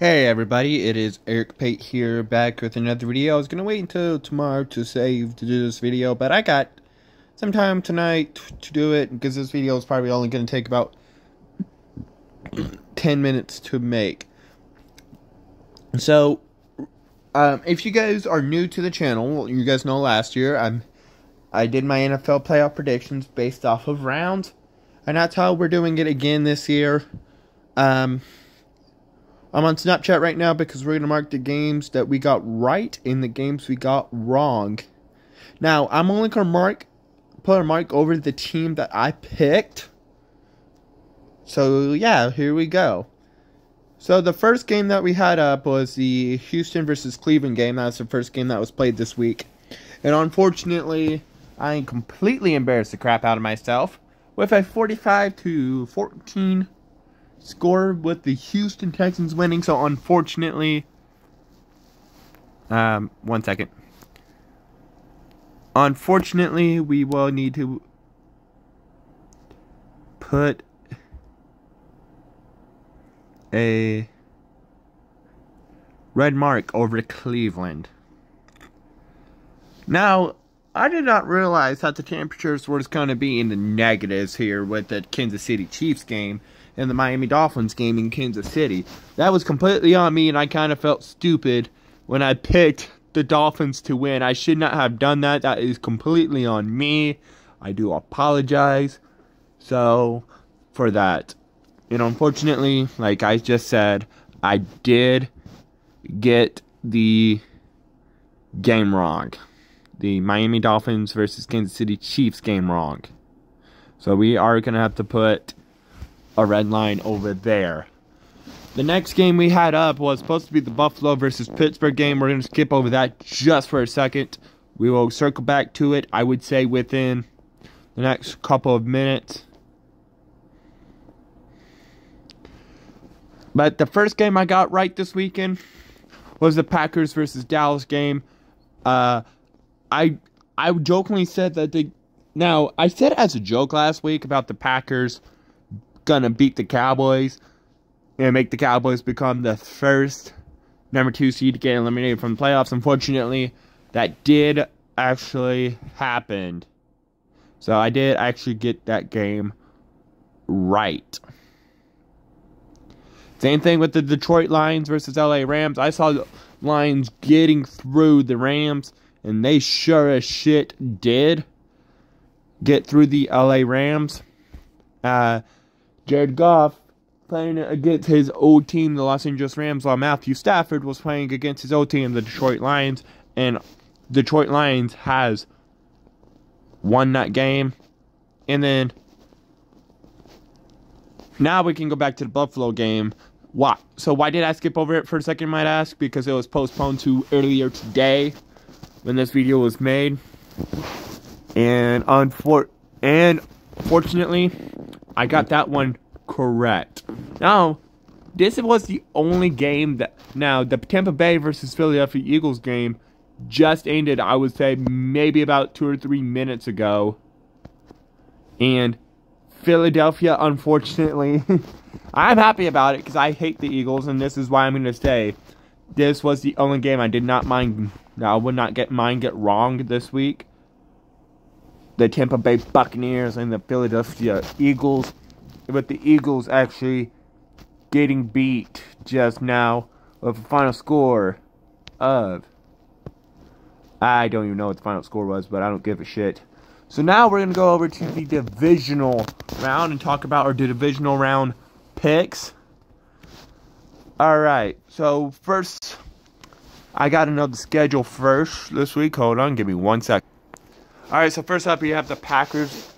Hey everybody, it is Eric Pate here, back with another video. I was gonna wait until tomorrow to save to do this video, but I got some time tonight to do it, because this video is probably only gonna take about 10 minutes to make. So, if you guys are new to the channel, you guys know last year I did my NFL playoff predictions based off of rounds, and that's how we're doing it again this year. I'm on Snapchat right now because we're going to mark the games that we got right and the games we got wrong. Now, I'm only going to put a mark over the team that I picked. So, yeah, here we go. So, the first game that we had up was the Houston versus Cleveland game. That was the first game that was played this week. And unfortunately, I completely embarrassed the crap out of myself with a 45-14 score with the Houston Texans winning. So unfortunately, one second. Unfortunately, we will need to put a red mark over Cleveland. Now, I did not realize that the temperatures were going to be in the negatives here with the Kansas City Chiefs game and the Miami Dolphins game in Kansas City. That was completely on me, and I kind of felt stupid when I picked the Dolphins to win. I should not have done that. That is completely on me. I do apologize for that. And unfortunately, like I just said, I did get the game wrong. The Miami Dolphins versus Kansas City Chiefs game wrong. So we are going to have to put a red line over there. The next game we had up was supposed to be the Buffalo versus Pittsburgh game. We're going to skip over that just for a second. We will circle back to it, I would say, within the next couple of minutes. But the first game I got right this weekend was the Packers versus Dallas game. I jokingly said that Now, I said as a joke last week about the Packers gonna beat the Cowboys and make the Cowboys become the first number 2 seed to get eliminated from the playoffs. Unfortunately, that did actually happen. So I did actually get that game right. Same thing with the Detroit Lions versus LA Rams. I saw the Lions getting through the Rams, and they sure as shit did get through the LA Rams. Jared Goff playing against his old team, the Los Angeles Rams, while Matthew Stafford was playing against his old team, the Detroit Lions. And Detroit Lions has won that game. And then now we can go back to the Buffalo game. Why? So why did I skip over it for a second, you might ask? Because it was postponed to earlier today when this video was made. And fortunately, I got that one correct. Now, this was the only game that... Now, the Tampa Bay versus Philadelphia Eagles game just ended, I would say, maybe about 2 or 3 minutes ago. And Philadelphia, unfortunately... I'm happy about it because I hate the Eagles, and this is why I'm going to say this was the only game I did not mind... I would not get wrong this week. The Tampa Bay Buccaneers and the Philadelphia Eagles, with the Eagles actually getting beat just now with a final score of... I don't even know what the final score was, but I don't give a shit. So now we're going to go over to the divisional round and talk about our divisional round picks. Alright, so first, I got to know the schedule first this week. Hold on, give me 1 second. Alright, so first up, you have the Packers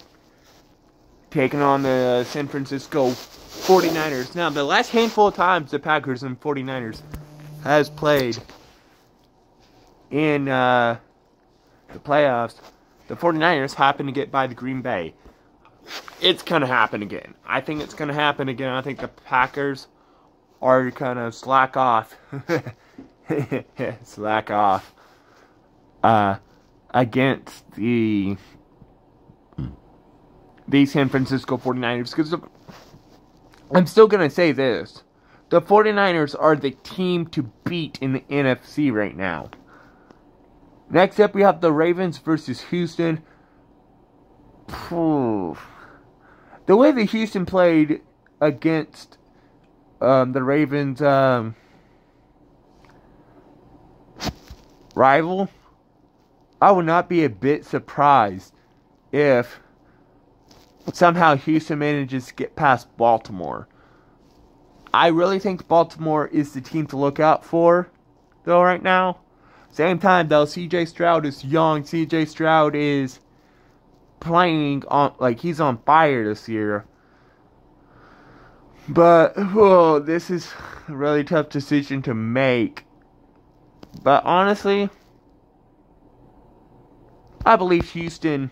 taking on the San Francisco 49ers. Now, the last handful of times the Packers and 49ers has played in the playoffs, the 49ers happen to get by the Green Bay. It's going to happen again. I think it's going to happen again. I think the Packers are kind of slack off. Slack off. Against the San Francisco 49ers. Because I'm still going to say this. the 49ers are the team to beat in the NFC right now. Next up, we have the Ravens versus Houston. The way that Houston played against the Ravens rival, I would not be a bit surprised if somehow Houston manages to get past Baltimore. I really think Baltimore is the team to look out for, though, right now. Same time, though, C.J. Stroud is young. C.J. Stroud is playing on, like, he's on fire this year. But, this is a really tough decision to make. But, honestly, I believe Houston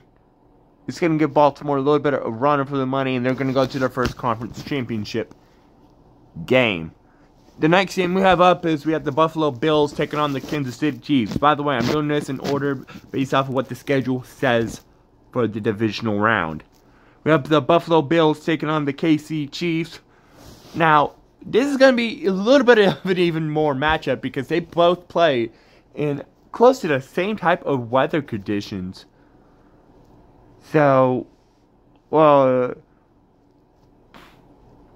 is going to give Baltimore a little bit of a run for the money, and they're going to go to their first conference championship game. The next game we have up is we have the Buffalo Bills taking on the Kansas City Chiefs. By the way, I'm doing this in order based off of what the schedule says for the divisional round. We have the Buffalo Bills taking on the KC Chiefs. Now, this is going to be a little bit of an even more matchup because they both play in close to the same type of weather conditions. So,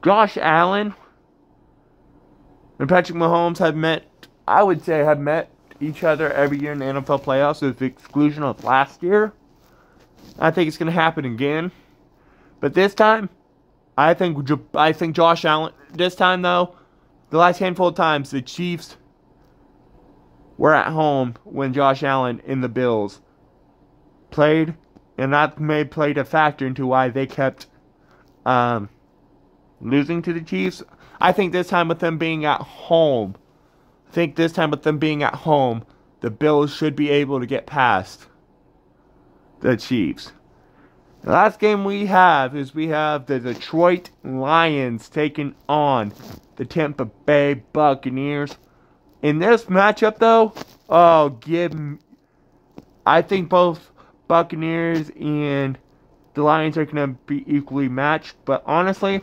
Josh Allen and Patrick Mahomes have met each other every year in the NFL playoffs with the exclusion of last year. I think it's going to happen again. But this time, I think Josh Allen, this time though, the last handful of times the Chiefs were at home when Josh Allen and the Bills played, and that may have played a factor into why they kept losing to the Chiefs. I think this time with them being at home, the Bills should be able to get past the Chiefs. The last game we have the Detroit Lions taking on the Tampa Bay Buccaneers. In this matchup, though, I think both Buccaneers and the Lions are going to be equally matched. But honestly,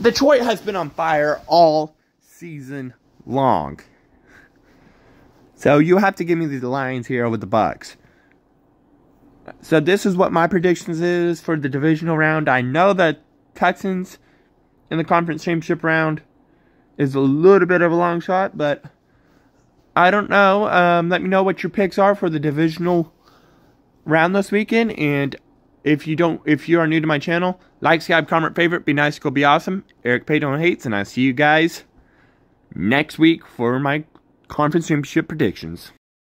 Detroit has been on fire all season long. So you have to give me the Lions here over the Bucs. So this is what my predictions is for the divisional round. I know that Texans in the conference championship round is a little bit of a long shot, but I don't know. Let me know what your picks are for the divisional round this weekend. And if you are new to my channel, like, subscribe, comment, favorite, be nice, go be awesome. Eric Pay Don't Hates, and I'll see you guys next week for my conference championship predictions.